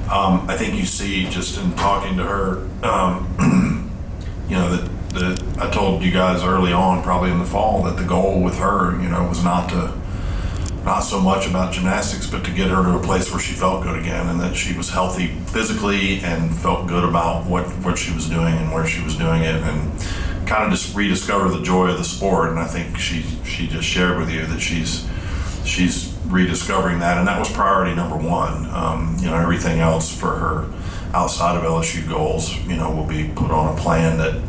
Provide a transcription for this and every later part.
I think you see just in talking to her, that I told you guys early on, probably in the fall, that the goal with her, was not so much about gymnastics, but to get her to a place where she felt good again, and that she was healthy physically and felt good about what she was doing and where she was doing it, and kind of just rediscover the joy of the sport. And I think she just shared with you that she's rediscovering that, and that was priority number one. Everything else for her outside of LSU goals, will be put on a plan that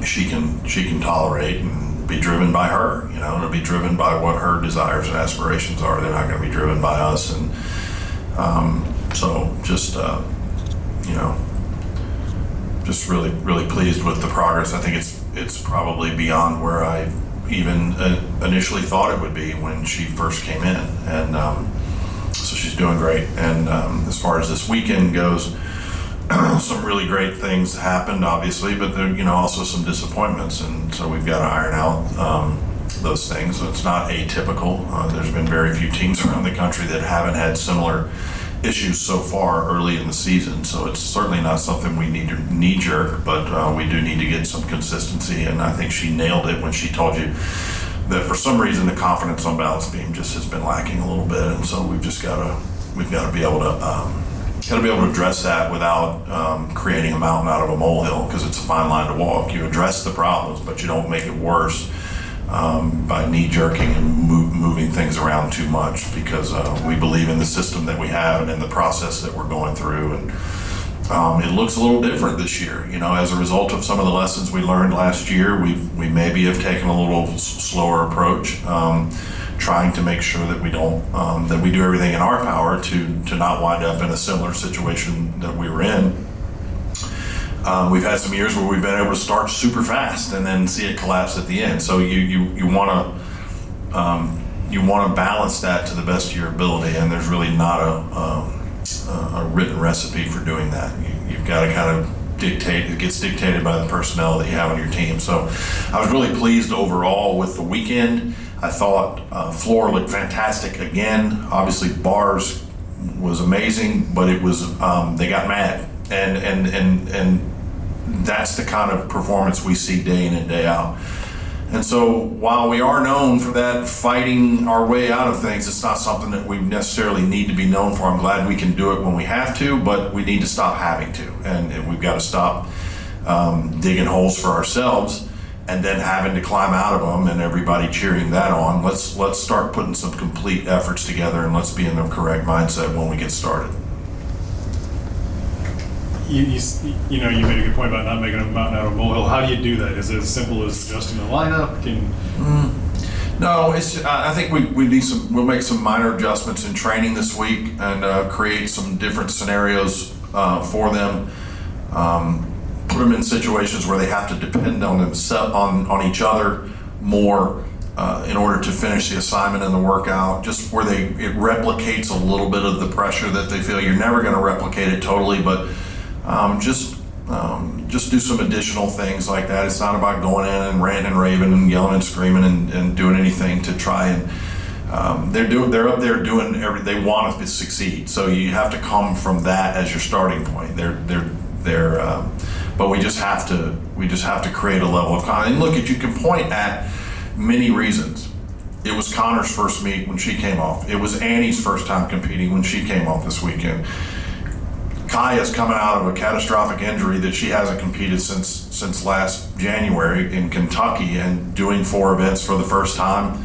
she can tolerate and be driven by her. To be driven by what her desires and aspirations are. They're not going to be driven by us, and so just just really, really pleased with the progress. I think it's probably beyond where I even initially thought it would be when she first came in, and so she's doing great. And as far as this weekend goes, some really great things happened, obviously, but there, also some disappointments, and so we've got to iron out those things. It's not atypical. There's been very few teams around the country that haven't had similar issues so far early in the season, so it's certainly not something we need to knee-jerk, but we do need to get some consistency, and I think she nailed it when she told you that for some reason the confidence on balance beam just has been lacking a little bit, and so we've got to be able to address that without creating a mountain out of a molehill, because it's a fine line to walk. You address the problems, but you don't make it worse by knee-jerking and moving things around too much, because we believe in the system that we have and in the process that we're going through. And it looks a little different this year. As a result of some of the lessons we learned last year, we maybe have taken a little slower approach, trying to make sure that we don't that we do everything in our power to not wind up in a similar situation that we were in. We've had some years where we've been able to start super fast and then see it collapse at the end. So you want to balance that to the best of your ability, and there's really not a written recipe for doing that. You've got to kind of dictate. It gets dictated by the personnel that you have on your team. So I was really pleased overall with the weekend. I thought floor looked fantastic again. Obviously bars was amazing, but it was they got mad, and that's the kind of performance we see day in and day out. And so while we are known for that, fighting our way out of things, it's not something that we necessarily need to be known for. I'm glad we can do it when we have to, but we need to stop having to, and we've got to stop digging holes for ourselves and then having to climb out of them and everybody cheering that on. Let's start putting some complete efforts together, and let's be in the correct mindset when we get started. You made a good point about not making a mountain out of a molehill. How do you do that? Is it as simple as adjusting the lineup? No, I think we'll make some minor adjustments in training this week and create some different scenarios for them. Put them in situations where they have to depend on themselves, on each other more in order to finish the assignment and the workout. Just where it replicates a little bit of the pressure that they feel. You're never going to replicate it totally, but just do some additional things like that. It's not about going in and ranting and raving and yelling and screaming and doing anything to try and they're up there doing they want us to succeed. So you have to come from that as your starting point. But we just have to create a level of confidence. And look, you can point at many reasons. It was Konnor's first meet when she came off. It was Annie's first time competing when she came off this weekend. Kaya's coming out of a catastrophic injury that she hasn't competed since last January in Kentucky, and doing 4 events for the first time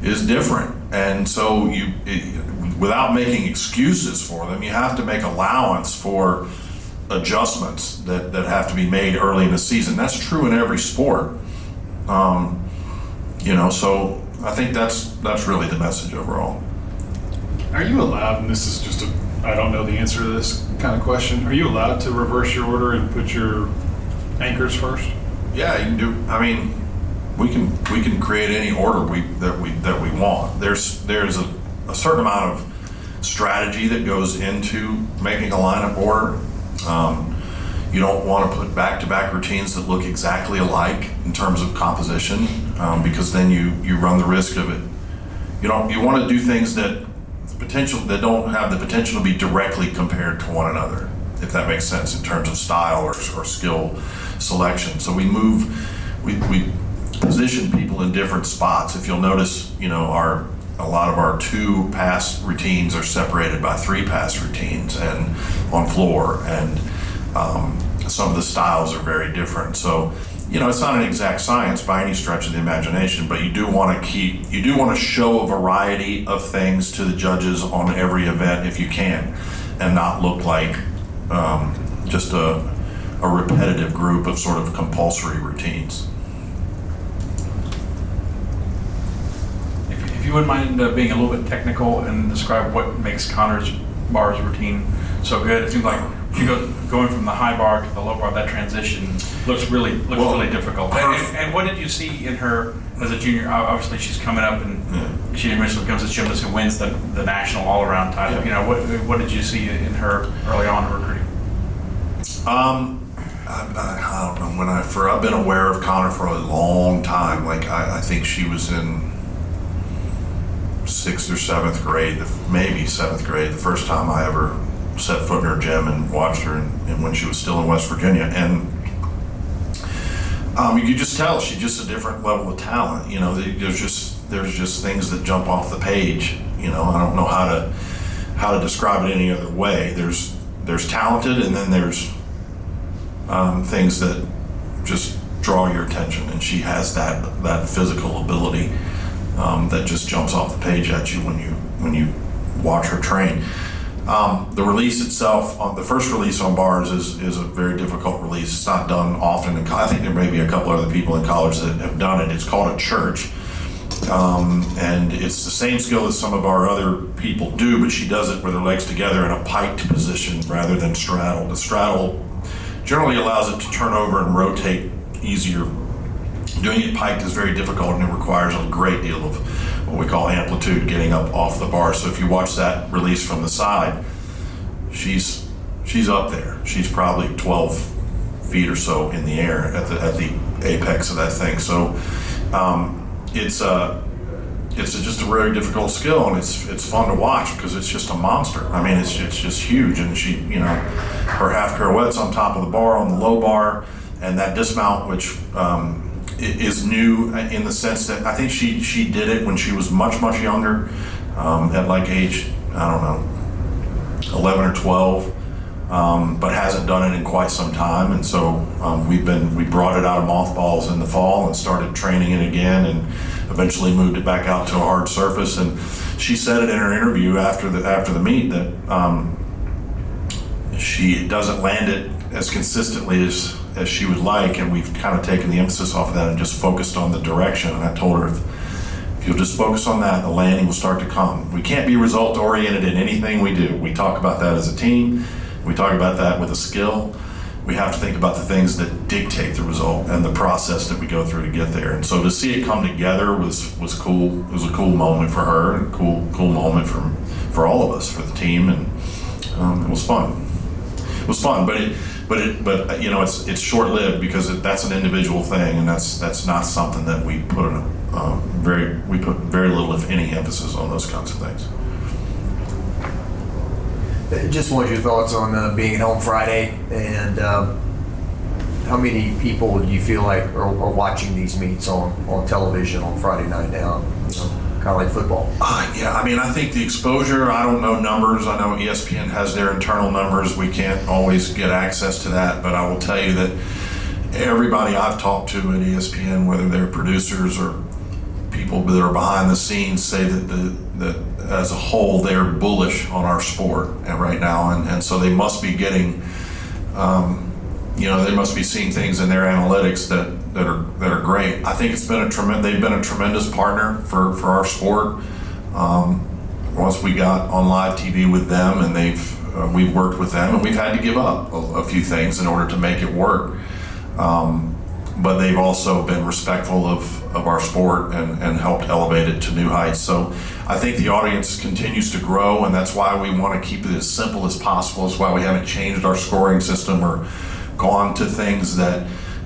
is different. And so without making excuses for them, you have to make allowance for adjustments that have to be made early in the season. That's true in every sport. So I think that's really the message overall. Are you allowed, and this is just I don't know the answer to this kind of question, are you allowed to reverse your order and put your anchors first? Yeah, you can do. I mean, we can create any order that we want. There's a certain amount of strategy that goes into making a lineup order. You don't want to put back-to-back routines that look exactly alike in terms of composition, because then you run the risk of it. You want to do things that potential, that don't have the potential to be directly compared to one another, if that makes sense in terms of style or skill selection. So we position people in different spots. If you'll notice, a lot of our 2 pass routines are separated by 3 pass routines and on floor, and some of the styles are very different. So, it's not an exact science by any stretch of the imagination, but you do want to show a variety of things to the judges on every event if you can, and not look like just a repetitive group of sort of compulsory routines. If you wouldn't mind being a little bit technical and describe what makes Konnor's bars routine so good. It seems like if you going from the high bar to the low bar, that transition looks really difficult. And what did you see in her as a junior? Obviously, she's coming up, and she eventually becomes a gymnast who wins the national all-around title. Yeah. What did you see in her early on in recruiting? I don't know. I've been aware of Konnor for a long time. I think she was in 6th or 7th grade, maybe 7th grade, the first time I ever set foot in her gym and watched her, and when she was still in West Virginia. And you could just tell she's just a different level of talent. There's just things that jump off the page. I don't know how to describe it any other way. There's talented, and then there's things that just draw your attention, and she has that physical ability that just jumps off the page at you when you watch her train. The release itself, the first release on bars is a very difficult release. It's not done often I think there may be a couple other people in college that have done it. It's called a church, and it's the same skill as some of our other people do, but she does it with her legs together in a piked position rather than straddle. The straddle generally allows it to turn over and rotate easier. Doing it piked is very difficult, and it requires a great deal of what we call amplitude getting up off the bar. So if you watch that release from the side, she's up there. She's probably 12 feet or so in the air at the apex of that thing. So it's just a very difficult skill, and it's fun to watch because it's just a monster. I mean, it's just huge, and she, her half pirouettes on top of the bar, on the low bar, and that dismount, which is new in the sense that I think she did it when she was much younger, at age, I don't know, 11 or 12, but hasn't done it in quite some time. And so we brought it out of mothballs in the fall and started training it again, and eventually moved it back out to a hard surface. And she said it in her interview after the meet that she doesn't land it as consistently as she would like, and we've kind of taken the emphasis off of that and just focused on the direction. And I told her, if you'll just focus on that, the landing will start to come. We can't be result oriented in anything we do. We talk about that as a team. We talk about that with a skill. We have to think about the things that dictate the result and the process that we go through to get there. And so to see it come together was cool. It was a cool moment for her, and a cool moment for all of us, for the team, and it was fun. It was fun, but it's short-lived because that's an individual thing, and that's not something that we put very little, if any, emphasis on those kinds of things. Just want your thoughts on being at home Friday, and how many people do you feel like are watching these meets on television on Friday night now? Kind of like football. Yeah, I mean, I think the exposure, I don't know numbers. I know ESPN has their internal numbers. We can't always get access to that, but I will tell you that everybody I've talked to at ESPN, whether they're producers or people that are behind the scenes, say that as a whole they're bullish on our sport right now, and so they must be getting, they must be seeing things in their analytics that are great. I think they've been a tremendous partner for our sport. Once we got on live TV with them, and we've worked with them, and we've had to give up a few things in order to make it work. But they've also been respectful of our sport and helped elevate it to new heights. So I think the audience continues to grow, and that's why we want to keep it as simple as possible. That's why we haven't changed our scoring system or gone to things that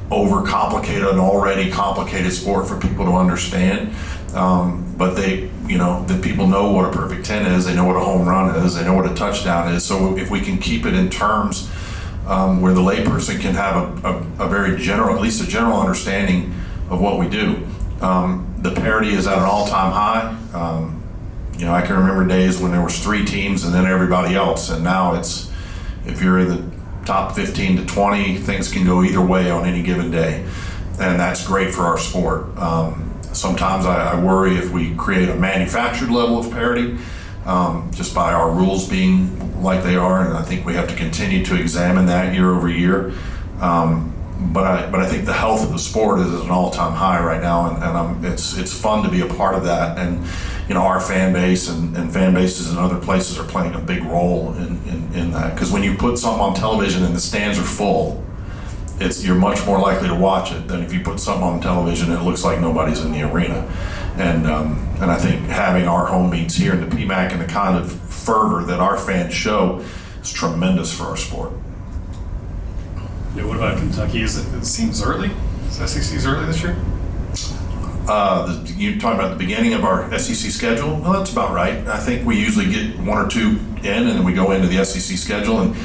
overcomplicate an already complicated sport for people to understand. but the people know what a perfect 10 is, they know what a home run is, they know what a touchdown is. So if we can keep it in terms where the layperson can have a very general, at least a general understanding of what we do. The parity is at an all-time high. I can remember days when there was 3 teams and then everybody else, and now it's, if you're in the top 15 to 20, things can go either way on any given day, and that's great for our sport. Sometimes I worry if we create a manufactured level of parity, just by our rules being like they are, and I think we have to continue to examine that year over year. But I think the health of the sport is at an all-time high right now, and it's fun to be a part of that. And our fan base and fan bases in other places are playing a big role in that, because when you put something on television and the stands are full, you're much more likely to watch it than if you put something on television and it looks like nobody's in the arena. And I think having our home meets here in the PMAC and the kind of fervor that our fans show is tremendous for our sport. Yeah, what about Kentucky? It seems early? Is SEC's early this year? You're talking about the beginning of our SEC schedule? Well, that's about right. I think we usually get 1 or 2 in, and then we go into the SEC schedule. And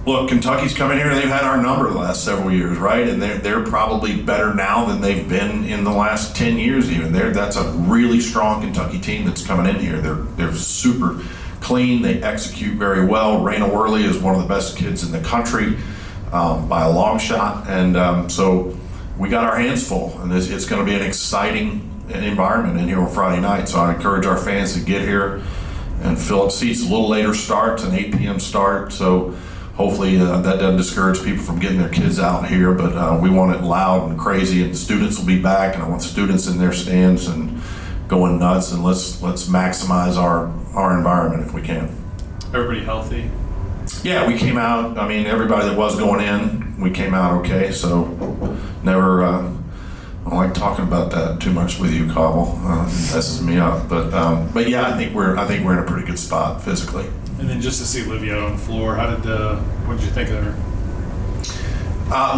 look, Kentucky's coming here, and they've had our number the last several years, right? And they're probably better now than they've been in the last 10 years even. That's a really strong Kentucky team that's coming in here. They're super clean. They execute very well. Raina Worley is one of the best kids in the country by a long shot. And so we got our hands full, and it's going to be an exciting environment in here on Friday night. So I encourage our fans to get here and fill up seats. A little later start, an 8 p.m. start. So hopefully that doesn't discourage people from getting their kids out here, but we want it loud and crazy, and the students will be back, and I want students in their stands and going nuts, and let's maximize our environment if we can. Everybody healthy? Yeah, we came out, everybody that was going in, we came out okay, so never, I don't like talking about that too much with you, Cobble. It messes me up, but yeah, I think we're in a pretty good spot physically. And then just to see Livia on the floor, what did you think of her?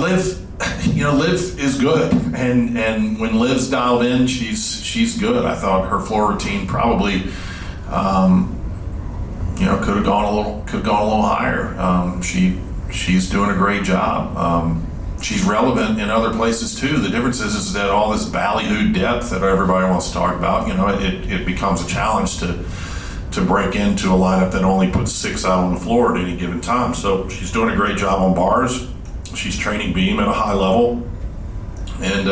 Liv is good, and when Liv's dialed in, she's good. I thought her floor routine probably, could have gone a little higher. She's doing a great job. She's relevant in other places too. The difference is that all this ballyhoo depth that everybody wants to talk about, it becomes a challenge to break into a lineup that only puts 6 out on the floor at any given time. So she's doing a great job on bars. She's training beam at a high level, and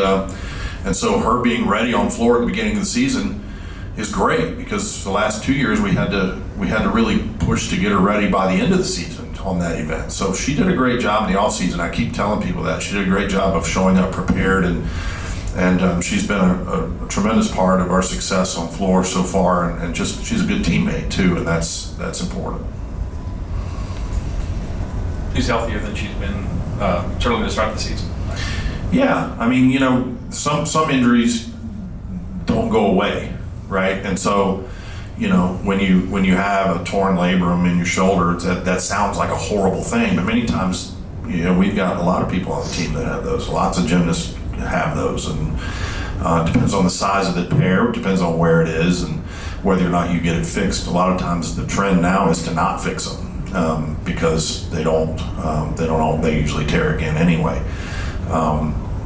so her being ready on floor at the beginning of the season is great, because the last 2 years we had to really push to get her ready by the end of the season on that event. So she did a great job in the off season. I keep telling people that she did a great job of showing up prepared, and she's been a tremendous part of our success on floor so far, and just she's a good teammate too, and that's important. She's healthier than she's been certainly to start the season. Yeah, some injuries don't go away, right? And so, when you have a torn labrum in your shoulder, that sounds like a horrible thing, but many times, we've got a lot of people on the team that have those. Lots of gymnasts have those, and it depends on the size of the tear, depends on where it is, and whether or not you get it fixed. A lot of times the trend now is to not fix them, because they usually tear again anyway.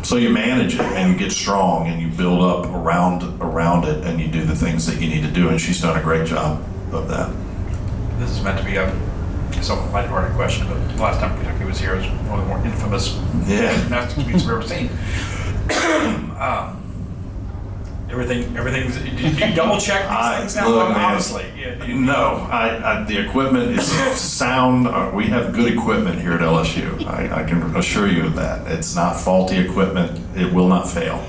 So you manage it, and you get strong, and you build up around it, and you do the things that you need to do, and she's done a great job of that. This is meant to be a somewhat lighthearted question, but the last time Kentucky was here, it was one of the more infamous gymnastics meets we've ever seen. Everything's. Did you double check these things now? Look, man, honestly, no. The equipment is sound. We have good equipment here at LSU. I can assure you of that. It's not faulty equipment. It will not fail.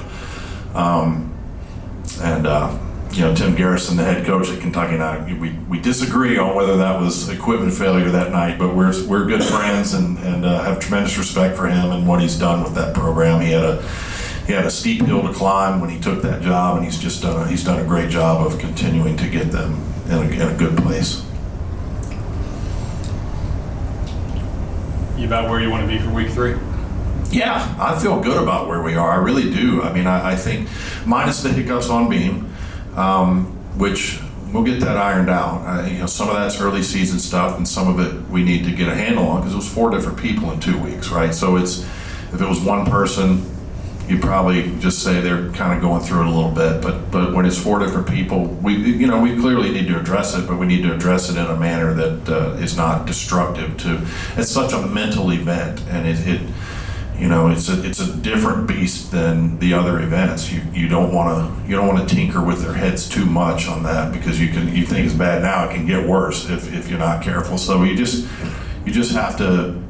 Tim Garrison, the head coach at Kentucky, and I, we disagree on whether that was equipment failure that night, but we're good friends and have tremendous respect for him and what he's done with that program. He had a steep hill to climb when he took that job, and he's done a great job of continuing to get them in a good place. You about where you want to be for week 3? Yeah, I feel good about where we are. I really do. I think minus the hiccups on beam, which we'll get that ironed out. Some of that's early season stuff, and some of it we need to get a handle on because it was 4 different people in 2 weeks, right? So if it was one person, you'd probably just say they're kind of going through it a little bit. But when it's 4 different people, we clearly need to address it, but we need to address it in a manner that is not destructive to. It's such a mental event, and it's a different beast than the other events. You don't want to tinker with their heads too much on that because you think it's bad now, it can get worse if you're not careful. So you just have to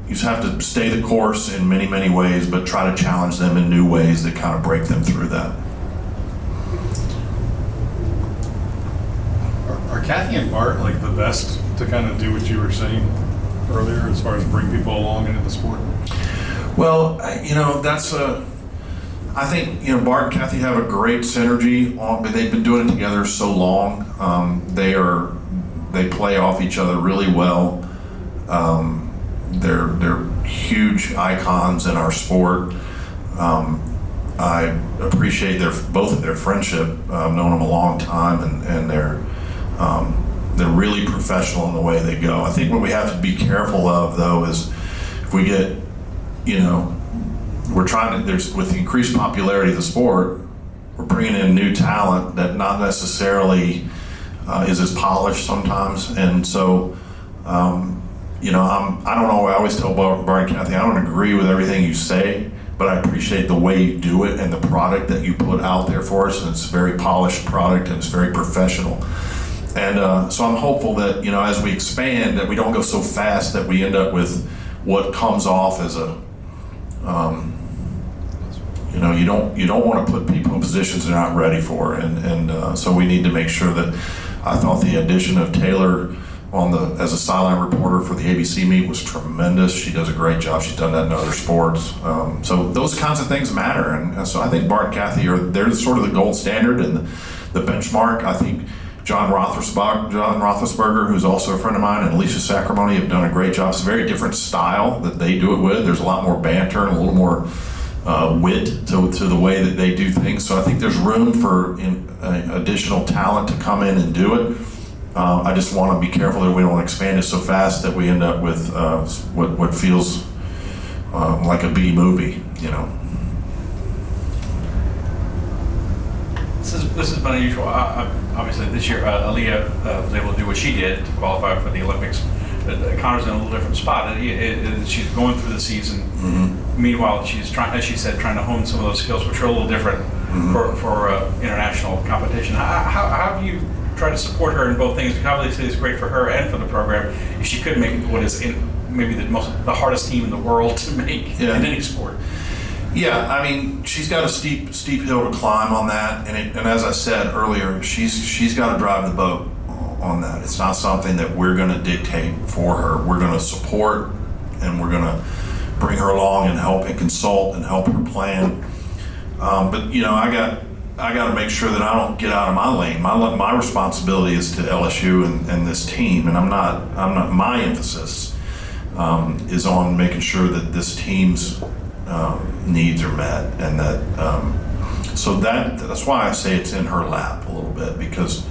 stay the course in many, many ways, but try to challenge them in new ways that kind of break them through that. Are Kathy and Bart like the best to kind of do what you were saying earlier as far as bring people along into the sport? Well, I think, Bart and Kathy have a great synergy but they've been doing it together so long. They play off each other really well. They're huge icons in our sport. I appreciate both of their friendship. I've known them a long time, and they're really professional in the way they go. I think what we have to be careful of, though, is if we get, we're trying to, with the increased popularity of the sport, we're bringing in new talent that not necessarily is as polished sometimes, and so. I don't know, I always tell Bart and Kathy, I don't agree with everything you say, but I appreciate the way you do it and the product that you put out there for us, and it's a very polished product and it's very professional. And so I'm hopeful that, as we expand, that we don't go so fast that we end up with what comes off as a, you don't want to put people in positions they're not ready for, and so we need to make sure that. I thought the addition of Taylor as a sideline reporter for the ABC meet was tremendous. She does a great job. She's done that in other sports. So those kinds of things matter. And so I think Bart and Kathy they're sort of the gold standard and the benchmark. I think John Roethlisberger, who's also a friend of mine, and Alicia Sacramone have done a great job. It's a very different style that they do it with. There's a lot more banter and a little more wit to the way that they do things. So I think there's room for additional talent to come in and do it. I just want to be careful that we don't expand it so fast that we end up with what feels like a B movie, This has been unusual. Obviously, this year, Aaliyah was able to do what she did to qualify for the Olympics. But Konnor's in a little different spot. She's going through the season. Mm-hmm. Meanwhile, she's trying, as she said, trying to hone some of those skills, which are a little different for international competition. How do you try to support her in both things? Because obviously it's great for her and for the program if she could make what is maybe the hardest team in the world to make in any sport. Yeah, I mean, she's got a steep hill to climb on that, and as I said earlier, she's got to drive the boat on that. It's not something that we're going to dictate for her. We're going to support, and we're going to bring her along and help and consult and help her plan. But I got to make sure that I don't get out of my lane. My responsibility is to LSU and this team, and I'm not. My emphasis is on making sure that this team's needs are met, and so that's why I say it's in her lap a little bit, because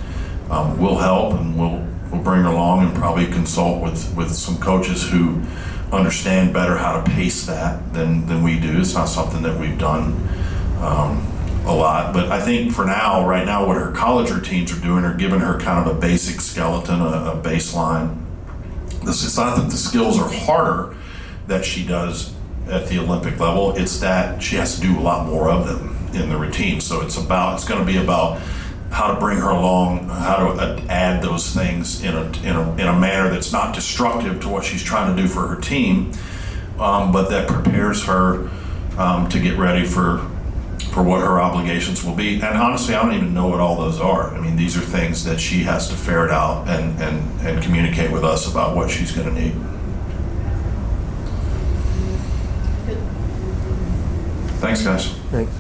we'll help and we'll bring her along and probably consult with some coaches who understand better how to pace that than we do. It's not something that we've done a lot, but I think right now what her college routines are doing are giving her kind of a basic skeleton, a baseline. It's not that the skills are harder that she does at the Olympic level, it's that she has to do a lot more of them in the routine. So it's going to be about how to bring her along, how to add those things in a manner that's not destructive to what she's trying to do for her team, but that prepares her to get ready for what her obligations will be. And honestly, I don't even know what all those are. I mean, these are things that she has to ferret out and communicate with us about what she's going to need. Thanks, guys. Thanks.